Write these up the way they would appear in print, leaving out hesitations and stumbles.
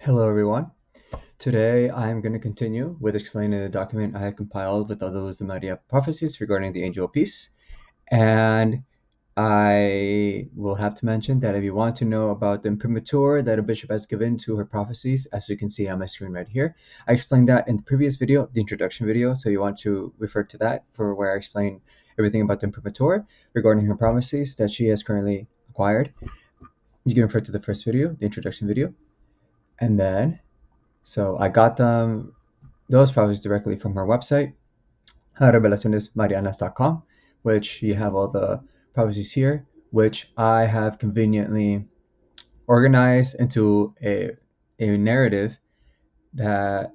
Hello everyone. Today I'm going to continue with explaining the document I have compiled with all the Luz de Maria prophecies regarding the angel of peace. And I will have to mention that if you want to know about the imprimatur that a bishop has given to her prophecies, as you can see on my screen right here, I explained that in the previous video, the introduction video. So you want to refer to that for where I explain everything about the imprimatur regarding her prophecies that she has currently acquired. You can refer to the first video, the introduction video. And then so I got those prophecies directly from her website, revelacionesmarianas.com, which you have all the prophecies here, which I have conveniently organized into a narrative that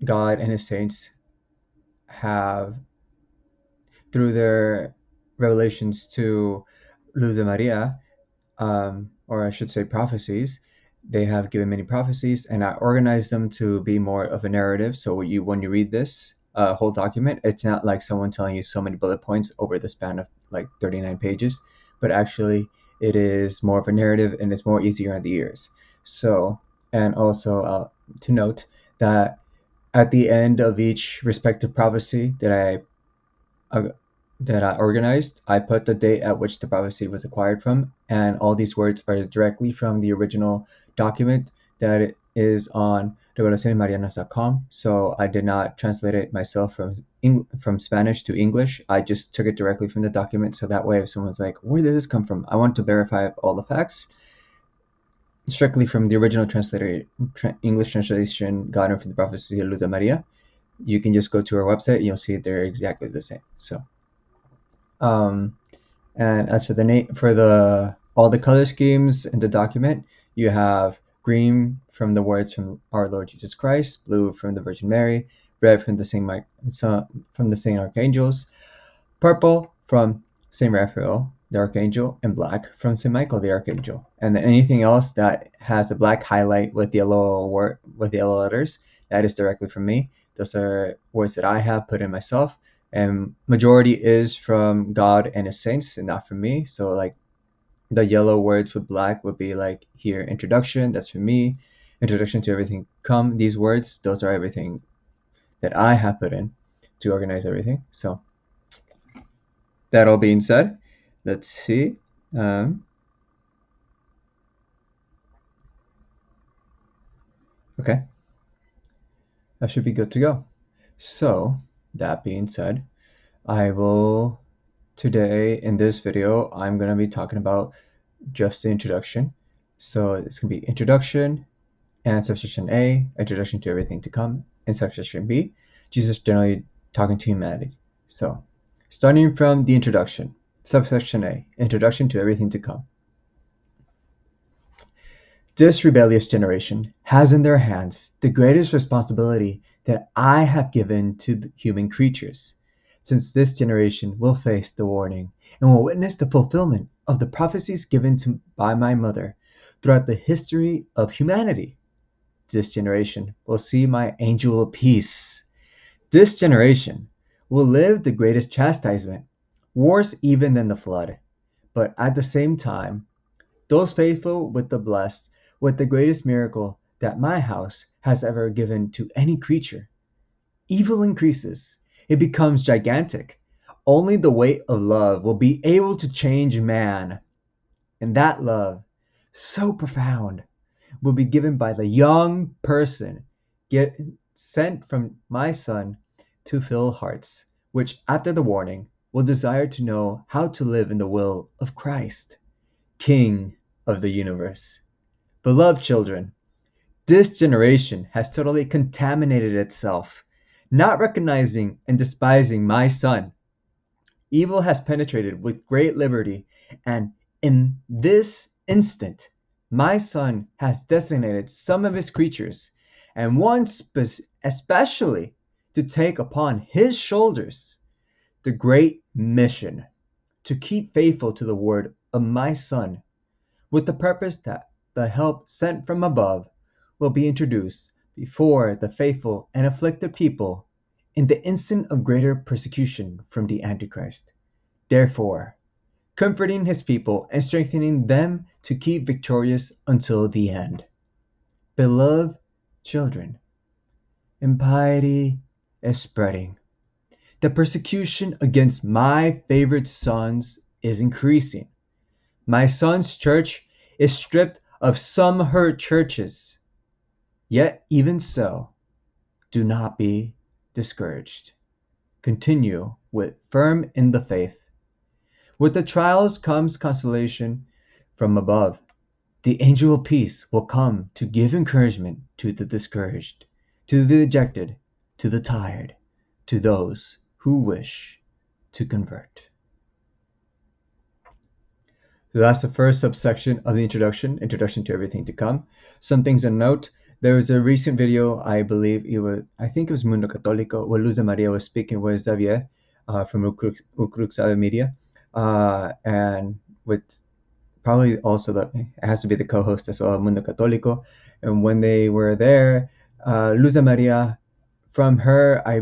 God and his saints have through their revelations to Luz de Maria, or I should say prophecies. They have given many prophecies, and I organized them to be more of a narrative. So when you read this whole document, it's not like someone telling you so many bullet points over the span of like 39 pages, but actually it is more of a narrative and it's more easier on the ears. So, and also to note that at the end of each respective prophecy uh, that I organized, I put the date at which the prophecy was acquired from, and all these words are directly from the original document that is on revelacionesmarianas.com. So I did not translate it myself from Spanish to English. I just took it directly from the document, so that way if someone's like, where did this come from? I want to verify all the facts strictly from the original English translation gotten from the prophecy of Luz de Maria. You can just go to our website and you'll see they're exactly the same. So and as for the all the color schemes in the document, you have green from the words from our Lord Jesus Christ, blue from the Virgin Mary, red from the Saint Archangels, purple from Saint Raphael the Archangel, and black from Saint Michael the Archangel. And then anything else that has a black highlight with yellow letters, that is directly from me. Those are words that I have put in myself, and majority is from God and his saints and not from me. So like the yellow words with black would be like here, introduction, that's from me. Introduction to everything come, these words, those are everything that I have put in to organize everything. So that all being said, let's see. Okay, that should be good to go. So that being said, I will today in this video, I'm going to be talking about just the introduction. So it's going to be introduction and subsection A, introduction to everything to come, and subsection B, Jesus generally talking to humanity. So starting from the introduction, subsection A, introduction to everything to come. This rebellious generation has in their hands the greatest responsibility that I have given to the human creatures, since this generation will face the warning and will witness the fulfillment of the prophecies given by my mother throughout the history of humanity. This generation will see my angel of peace. This generation will live the greatest chastisement, worse even than the flood. But at the same time, those faithful with the blessed, with the greatest miracle that my house has ever given to any creature. Evil increases, it becomes gigantic. Only the weight of love will be able to change man. And that love, so profound, will be given by the young person sent from my son to fill hearts, which after the warning will desire to know how to live in the will of Christ, King of the universe. Beloved children, this generation has totally contaminated itself, not recognizing and despising my son. Evil has penetrated with great liberty, and in this instant, my son has designated some of his creatures, and one especially, to take upon his shoulders the great mission to keep faithful to the word of my son, with the purpose that the help sent from above will be introduced before the faithful and afflicted people in the instant of greater persecution from the Antichrist. Therefore, comforting his people and strengthening them to keep victorious until the end. Beloved children. Impiety is spreading. The persecution against my favorite sons is increasing. My son's church is stripped of some of her churches. Yet, even so, do not be discouraged. Continue with firm in the faith. With the trials comes consolation from above. The angel of peace will come to give encouragement to the discouraged, to the dejected, to the tired, to those who wish to convert. So that's the first subsection of the introduction to everything to come. Some things to note. There was a recent video, I think it was Mundo Católico, where Luz de Maria was speaking with Xavier from Ucrux Media, and with probably also it has to be the co-host as well, Mundo Católico. And when they were there, Luz de Maria, from her, I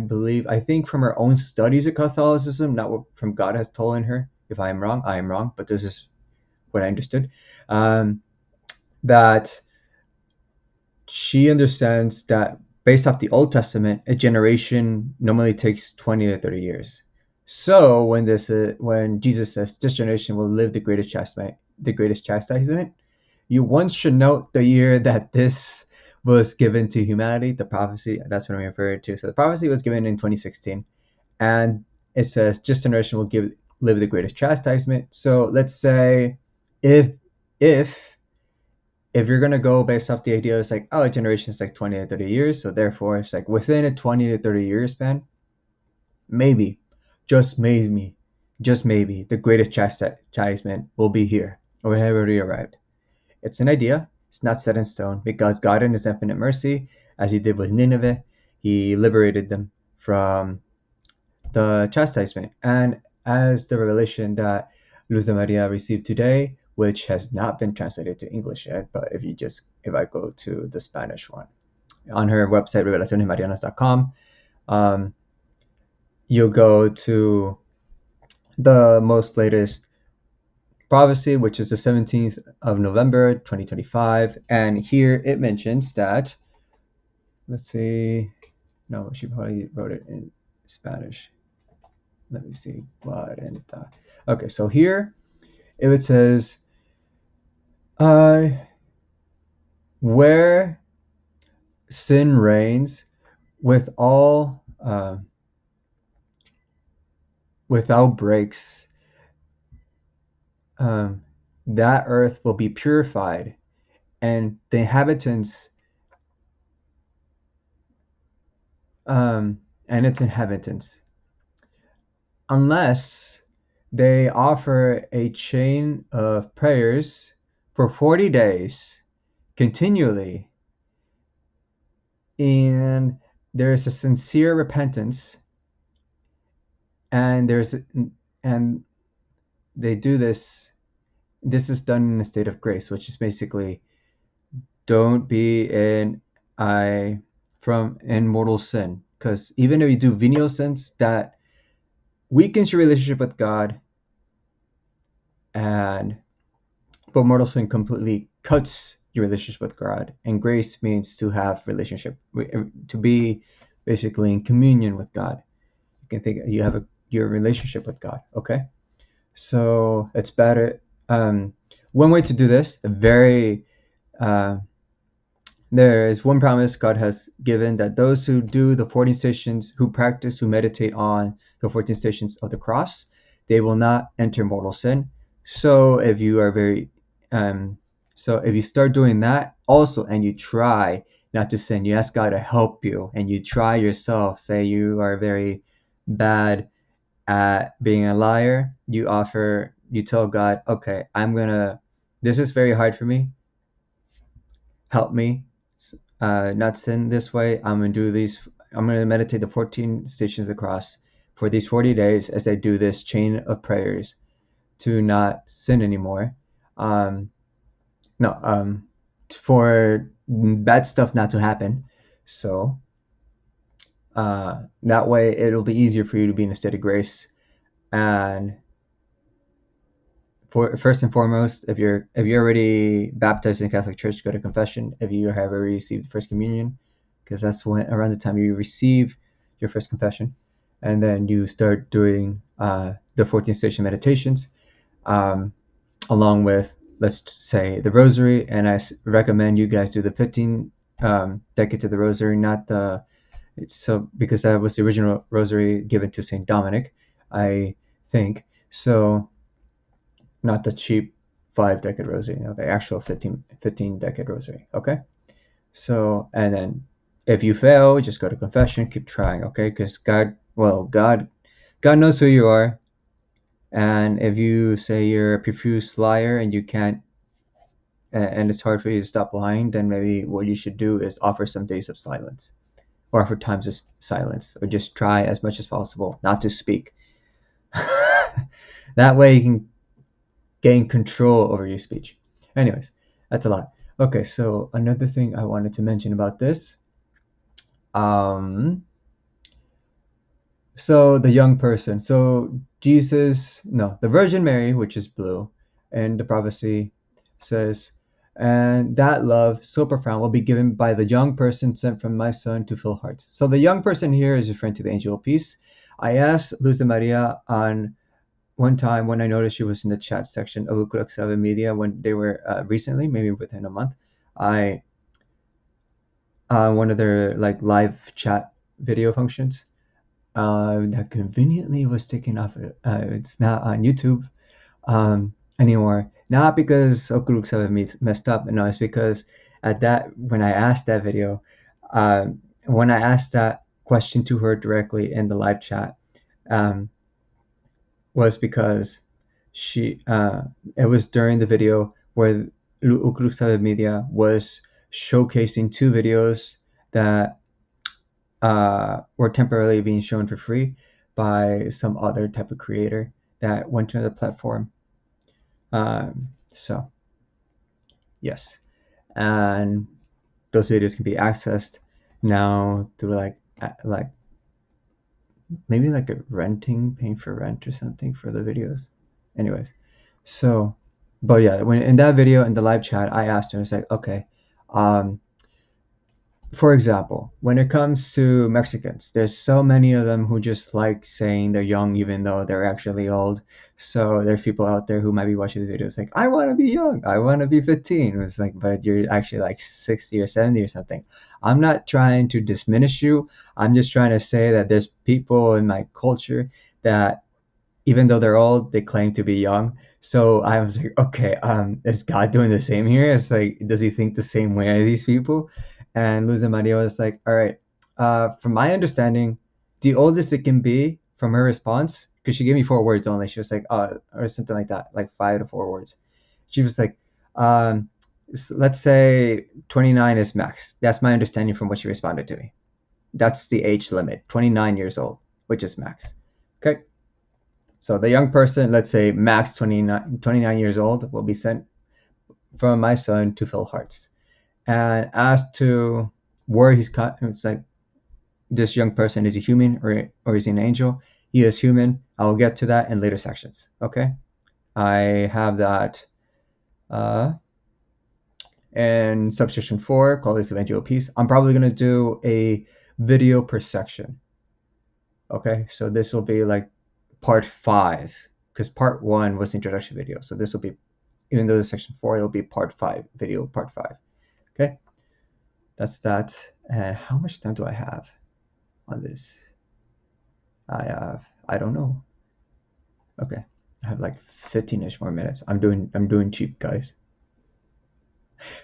think from her own studies of Catholicism, not what from God has told her. If I am wrong, I am wrong, but this is what I understood, that she understands that based off the Old Testament, a generation normally takes 20 to 30 years. So when Jesus says this generation will live the greatest chastisement, you once should note the year that this was given to humanity, the prophecy. That's what I'm referring to. So the prophecy was given in 2016, and it says this generation will live the greatest chastisement. So let's say if if if you're gonna go based off the idea, it's like, oh, a generation is like 20 to 30 years, so therefore it's like within a 20 to 30 year span, maybe, just maybe, the greatest chastisement will be here or have already arrived. It's an idea. It's not set in stone because God, in His infinite mercy, as He did with Nineveh, He liberated them from the chastisement. And as the revelation that Luz de Maria received today, which has not been translated to English yet, but if I go to the Spanish one, on her website, revelacionesmarianas.com, you'll go to the most latest prophecy, which is the 17th of November, 2025. And here it mentions that, let's see, no, she probably wrote it in Spanish. Let me see. Okay, so here it says, where sin reigns with all without breaks, that earth will be purified, and the inhabitants and its inhabitants, unless they offer a chain of prayers for 40 days continually, and there is a sincere repentance, and they do this. This is done in a state of grace, which is basically don't be in mortal sin, because even if you do venial sins, that weakens your relationship with God, but mortal sin completely cuts your relationship with God. And grace means to have relationship, to be basically in communion with God. You can think you have your relationship with God. Okay, so it's better. One way to do this, there is one promise God has given, that those who do the 14 stations, who meditate on the 14 stations of the cross, they will not enter mortal sin. So if you are if you start doing that also, and you try not to sin, you ask God to help you, and you try yourself, say you are very bad at being a liar, you tell God, okay, this is very hard for me, help me not sin this way. I'm gonna meditate the 14 stations of the cross for these 40 days as I do this chain of prayers to not sin anymore. For bad stuff not to happen. So that way it'll be easier for you to be in a state of grace. And first and foremost, if you're already baptized in the Catholic Church, go to confession. If you have already received First Communion, because that's when around the time you receive your first confession, and then you start doing the 14 station meditations, um, along with, let's say, the rosary. And recommend you guys do the 15 decades of the rosary, not the so because that was the original rosary given to Saint Dominic, I think. So not the cheap 5 decade rosary, the actual 15 decade rosary. Okay. So, and then if you fail, just go to confession, keep trying. Okay. Because God knows who you are. And if you say you're a profuse liar and you can't, and it's hard for you to stop lying, then maybe what you should do is offer some days of silence, or offer times of silence, or just try as much as possible not to speak. That way you can gain control over your speech. Anyways, that's a lot. Okay, so another thing I wanted to mention about this. Um, so the young person. So Jesus, no, the Virgin Mary, which is blue, and the prophecy says, and that love so profound will be given by the young person sent from my son to fill hearts. So the young person here is referring to the angel of peace. I asked Luz de Maria on one time when I noticed she was in the chat section of Ukrak Media when they were recently, maybe within a month. I one of their like live chat video functions that conveniently was taken off. It's not on YouTube anymore. Not because Okuruk 7 messed up. No, it's because at that when I asked that video, when I asked that question to her directly in the live chat, um, was because she it was during the video where Ukruk Media was showcasing 2 videos that were temporarily being shown for free by some other type of creator that went to the platform. So yes, and those videos can be accessed now through like maybe like a renting, paying for rent or something for the videos. Anyways, so, but yeah, when in that video in the live chat, I asked her, it's like, okay, um, for example, when it comes to Mexicans, there's so many of them who just like saying they're young even though they're actually old. So there's people out there who might be watching the videos like, I want to be young, I want to be 15. It's like, but you're actually like 60 or 70 or something. I'm not trying to diminish you. I'm just trying to say that there's people in my culture that even though they're old, they claim to be young. So I was like, okay, is God doing the same here? It's like, does he think the same way as these people? And Luz de Maria was like, all right, from my understanding, the oldest it can be from her response, because she gave me 4 words only. She was like, or something like that, like 5 to 4 words. She was like, um, let's say 29 is max. That's my understanding from what she responded to me. That's the age limit, 29 years old, which is max. Okay. So the young person, let's say max 29 years old, will be sent from my son to fill hearts. And as to where he's cut, it's like this young person is a human or is he an angel? He is human. I will get to that in later sections. Okay, I have that uh, in subsection 4, called this Evangel of Peace. I'm probably gonna do a video per section. Okay, so this will be like part 5, because part 1 was the introduction video. So this will be, even though this section 4, it'll be part 5 video, part 5. Okay, that's that. And how much time do I have on this? I don't know. Okay, I have like 15ish more minutes. I'm doing cheap, guys.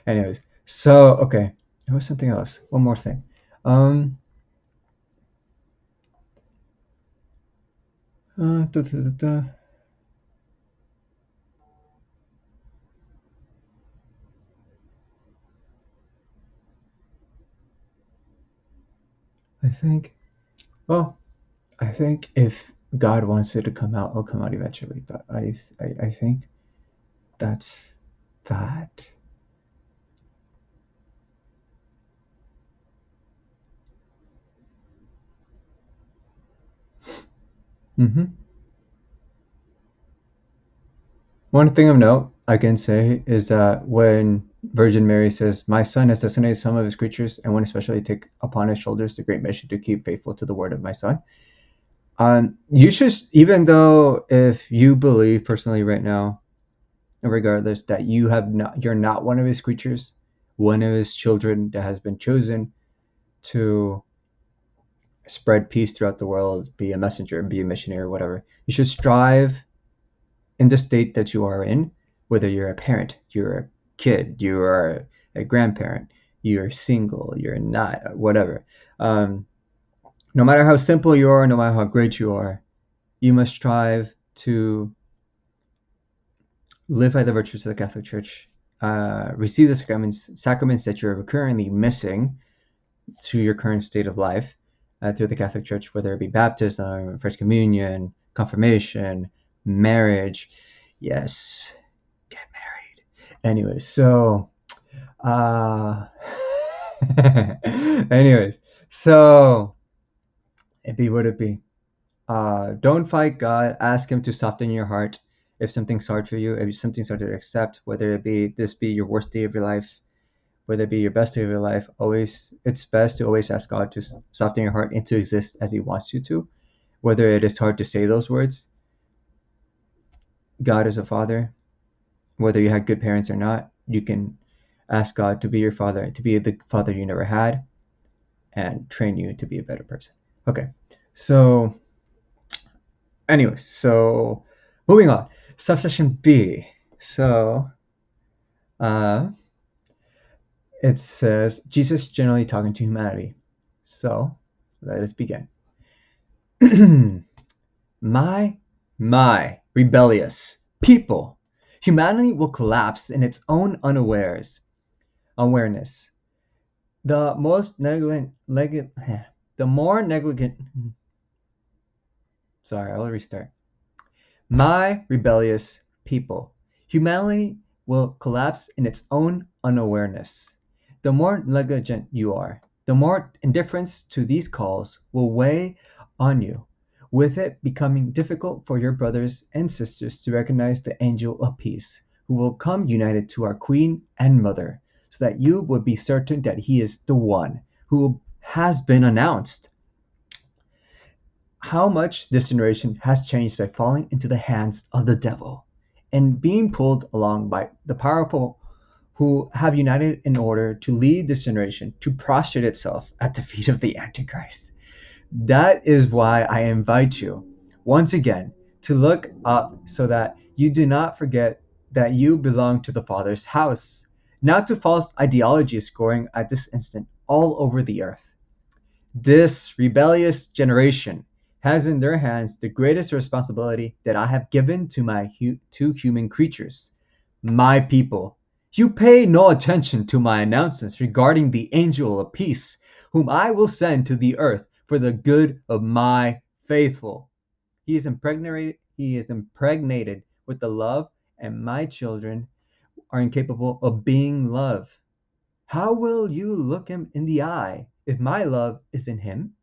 Anyways, so okay, there was something else. One more thing. Um, da, da, da, da. I think. Well, I think if God wants it to come out, it'll come out eventually. But I think that's that. Mm-hmm. One thing of note I can say is that when Virgin Mary says, "My son has designated some of his creatures, and one especially take upon his shoulders the great mission to keep faithful to the word of my son." You should, even though if you believe personally right now, regardless that you're not one of his creatures, one of his children that has been chosen to spread peace throughout the world, be a messenger, be a missionary, or whatever. You should strive in the state that you are in, whether you're a parent, you're a kid, you are a grandparent, you're single, you're not, whatever. Um, no matter how simple you are, no matter how great you are, you must strive to live by the virtues of the Catholic Church, receive the sacraments that you're currently missing to your current state of life through the Catholic Church, whether it be baptism, First Communion, confirmation, marriage. Yes, get married. Anyway, so, uh, anyways, so it be what it be. Don't fight God. Ask Him to soften your heart if something's hard for you, if something's hard to accept, whether it be this be your worst day of your life, whether it be your best day of your life. Always, it's best to always ask God to soften your heart and to exist as He wants you to. Whether it is hard to say those words, God is a father. Whether you had good parents or not, you can ask God to be your father, to be the father you never had, and train you to be a better person. Okay, so anyways, so moving on. Subsection B. So uh, it says Jesus generally talking to humanity. So let us begin. my, my rebellious people. Humanity will collapse in its own awareness. The most negligent, the more negligent. Sorry, I'll restart. My rebellious people. Humanity will collapse in its own unawareness. The more negligent you are, the more indifference to these calls will weigh on you, with it becoming difficult for your brothers and sisters to recognize the angel of peace, who will come united to our Queen and Mother, so that you would be certain that he is the one who has been announced. How much this generation has changed by falling into the hands of the devil and being pulled along by the powerful who have united in order to lead this generation to prostrate itself at the feet of the Antichrist. That is why I invite you once again to look up so that you do not forget that you belong to the Father's house, not to false ideologies growing at this instant all over the earth. This rebellious generation has in their hands the greatest responsibility that I have given to my two human creatures, my people. You pay no attention to my announcements regarding the angel of peace, whom I will send to the earth for the good of my faithful. He is impregnated with the love, and my children are incapable of being love. How will you look him in the eye if my love is in him?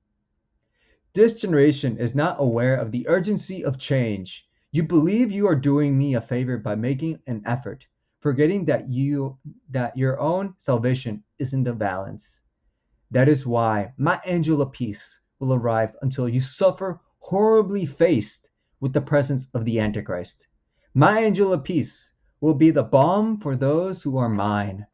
This generation is not aware of the urgency of change. You believe you are doing me a favor by making an effort, forgetting that your own salvation is in the balance. That is why my angel of peace will arrive until you suffer horribly faced with the presence of the Antichrist. My angel of peace will be the balm for those who are mine.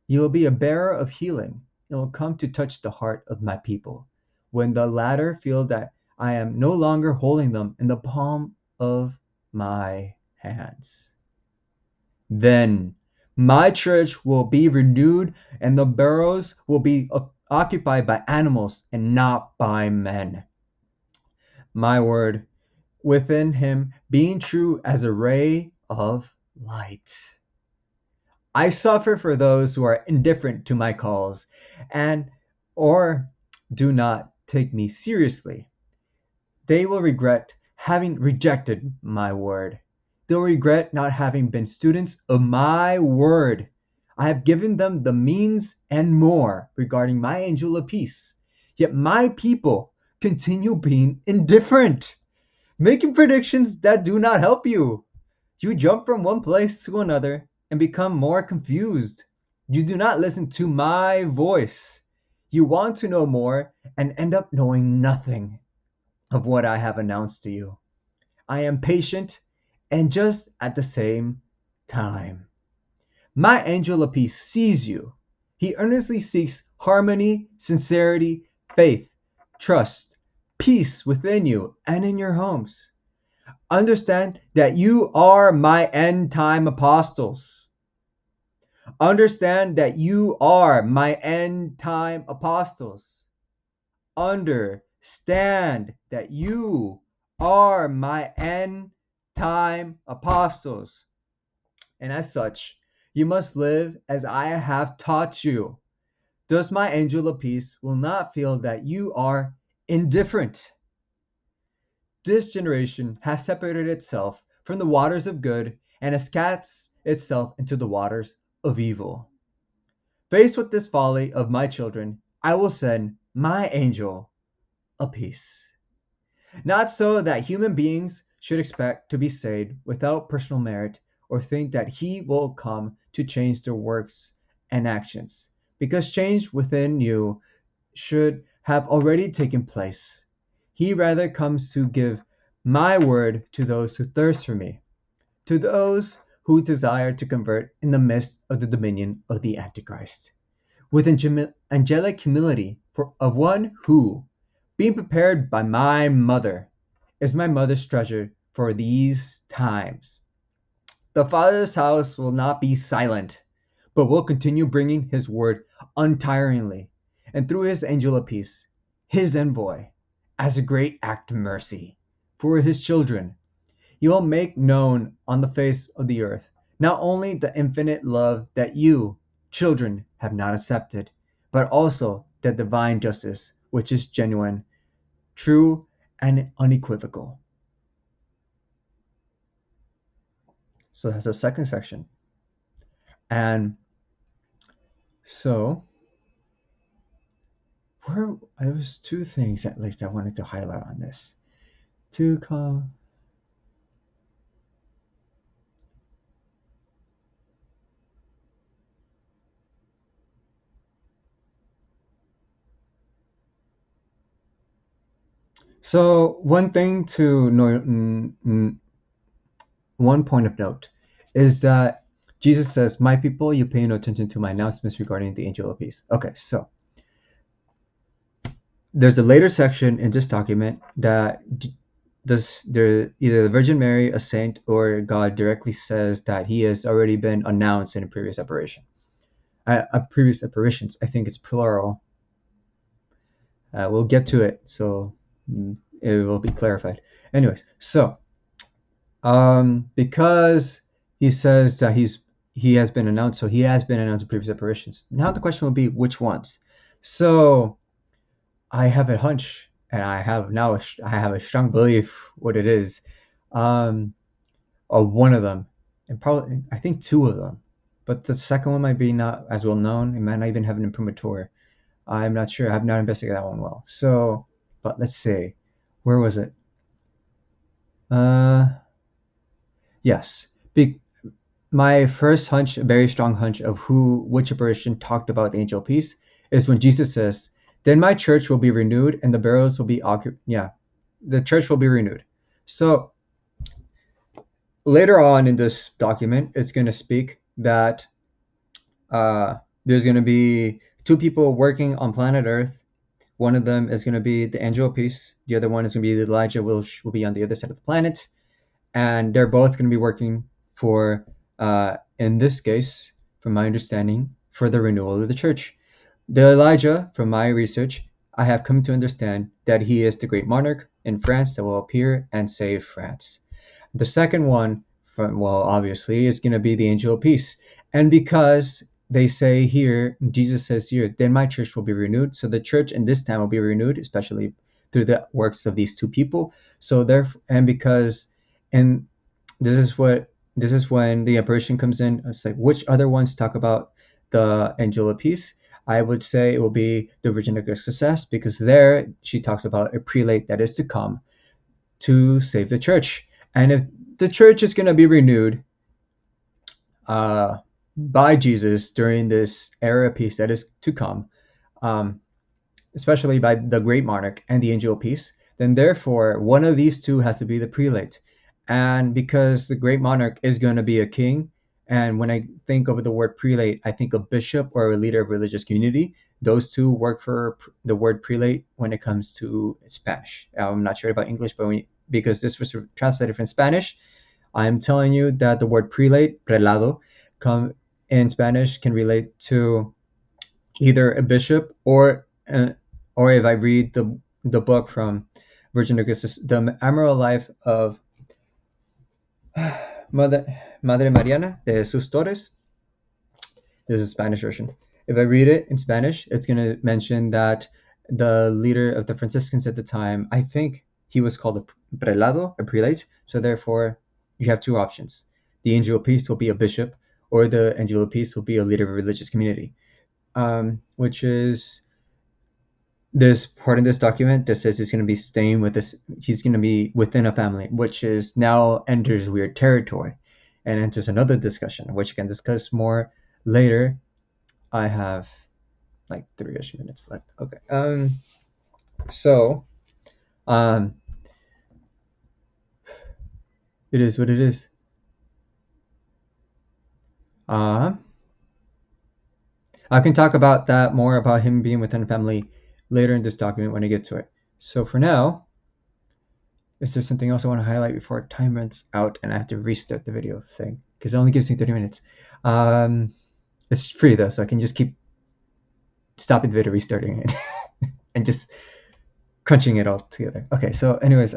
You will be a bearer of healing, and will come to touch the heart of my people, when the latter feel that I am no longer holding them in the palm of my hands. Then my church will be renewed, and the barrows will be occupied by animals and not by men. My word within him being true as a ray of light. I suffer for those who are indifferent to my calls and or do not take me seriously. They will regret having rejected my word. They'll regret not having been students of my word. I have given them the means and more regarding my angel of peace. Yet my people continue being indifferent, making predictions that do not help you. You jump from one place to another and become more confused. You do not listen to my voice. You want to know more and end up knowing nothing of what I have announced to you. I am patient and just at the same time. My angel of peace sees you. He earnestly seeks harmony, sincerity, faith, trust, peace within you and in your homes. Understand that you are my end time apostles. Understand that you are my end time apostles. Understand that you are my end time apostles. And as such, you must live as I have taught you. Thus, my angel of peace will not feel that you are indifferent. This generation has separated itself from the waters of good and has cast itself into the waters of evil. Faced with this folly of my children, I will send my angel of peace. Not so that human beings should expect to be saved without personal merit or think that he will come to change their works and actions, because change within you should have already taken place. He rather comes to give my word to those who thirst for me, to those who desire to convert in the midst of the dominion of the Antichrist, with angelic humility of one who, being prepared by my mother, is my mother's treasure for these times. The Father's house will not be silent, but will continue bringing his word untiringly, and through his angel of peace, his envoy, as a great act of mercy for his children, he will make known on the face of the earth not only the infinite love that you, children, have not accepted, but also the divine justice which is genuine, true, and unequivocal. So that's the second section. And so there was two things at least I wanted to highlight on this. To come. So one point of note is that Jesus says, "My people, you pay no attention to my announcements regarding the angel of peace." Okay, so there's a later section in this document that either the Virgin Mary, a saint, or God directly says that he has already been announced in a previous apparition. Previous apparitions, I think it's plural. We'll get to it, so it will be clarified. Anyways, so because he says that he has been announced, so he has been announced in previous apparitions. Now the question will be which ones. So I have a hunch, and I have a strong belief what it is, of one of them, and probably I think two of them, but the second one might be not as well known. It might not even have an imprimatur. I'm not sure. I have not investigated that one well. So, but let's see, where was it? Uh, yes. My first hunch, a very strong hunch of which apparition talked about the angel of peace, is when Jesus says, "Then my church will be renewed, and the barrows will be occupied." Yeah, the church will be renewed. So later on in this document, it's going to speak that there's going to be two people working on planet Earth. One of them is going to be the angel of peace. The other one is going to be Elijah, which will be on the other side of the planet. And they're both going to be working for, in this case, from my understanding, for the renewal of the church. The Elijah, from my research, I have come to understand that he is the great monarch in France that will appear and save France. The second one, well, obviously, is going to be the angel of peace. And because they say here, Jesus says here, then my church will be renewed. So the church in this time will be renewed, especially through the works of these two people. So therefore, and because, and this is when the apparition comes in. It's like, which other ones talk about the angel of peace? I would say it will be the Virgin of Good Success, because there she talks about a prelate that is to come to save the church. And if the church is going to be renewed, by Jesus during this era of peace that is to come, um, especially by the great monarch and the angel of peace, then therefore one of these two has to be the prelate. And because the great monarch is going to be a king, and when I think of the word prelate, I think of bishop or a leader of religious community. Those two work for the word prelate when it comes to Spanish. I'm not sure about English, but because this was translated from Spanish, I'm telling you that the word prelate, prelado, come in Spanish can relate to either a bishop or if I read the book from Virgin Augustus, the Emerald Life of Mother Madre Mariana de sus Torres. This is a Spanish version. If I read it in Spanish, it's going to mention that the leader of the Franciscans at the time, I think he was called a prelado, a prelate. So therefore, you have two options. The angel of peace will be a bishop, or the angel of peace will be a leader of a religious community, which is there's part of this document that says he's going to be staying with this. He's going to be within a family, which is now enters weird territory, and enters another discussion, which we can discuss more later. I have like 3-ish minutes left. Okay. So, um, it is what it is. Uh, I can talk about that more about him being within a family later in this document when I get to it. So for now, is there something else I want to highlight before time runs out and I have to restart the video thing? Because it only gives me 30 minutes. Um, it's free though, so I can just keep stopping the video, restarting it, and just crunching it all together. Okay, so anyways,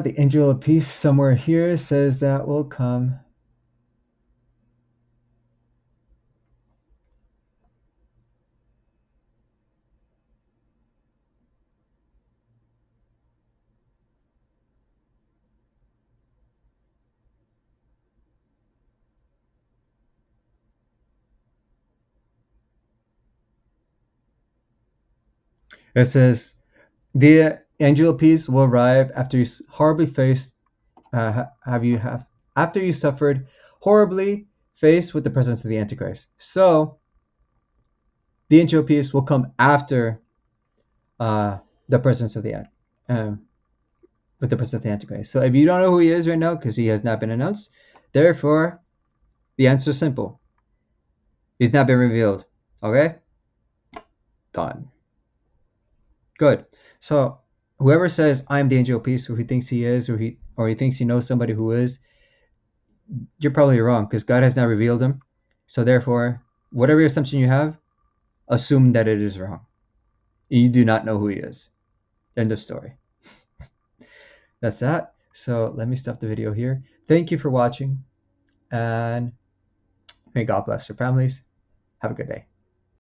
the angel of peace somewhere here says that will come. It says the angel of peace will arrive after you horribly faced have after you suffered horribly faced with the presence of the Antichrist. So the angel of peace will come after uh, the presence of the um, with the presence of the Antichrist. So if you don't know who he is right now because he has not been announced, therefore the answer is simple. He's not been revealed. Okay, done. Good. So whoever says I'm the angel of peace, or he thinks he is, or he thinks he knows somebody who is, you're probably wrong because God has not revealed him. So therefore, whatever assumption you have, assume that it is wrong. You do not know who he is. End of story. That's that. So let me stop the video here. Thank you for watching, and may God bless your families. Have a good day.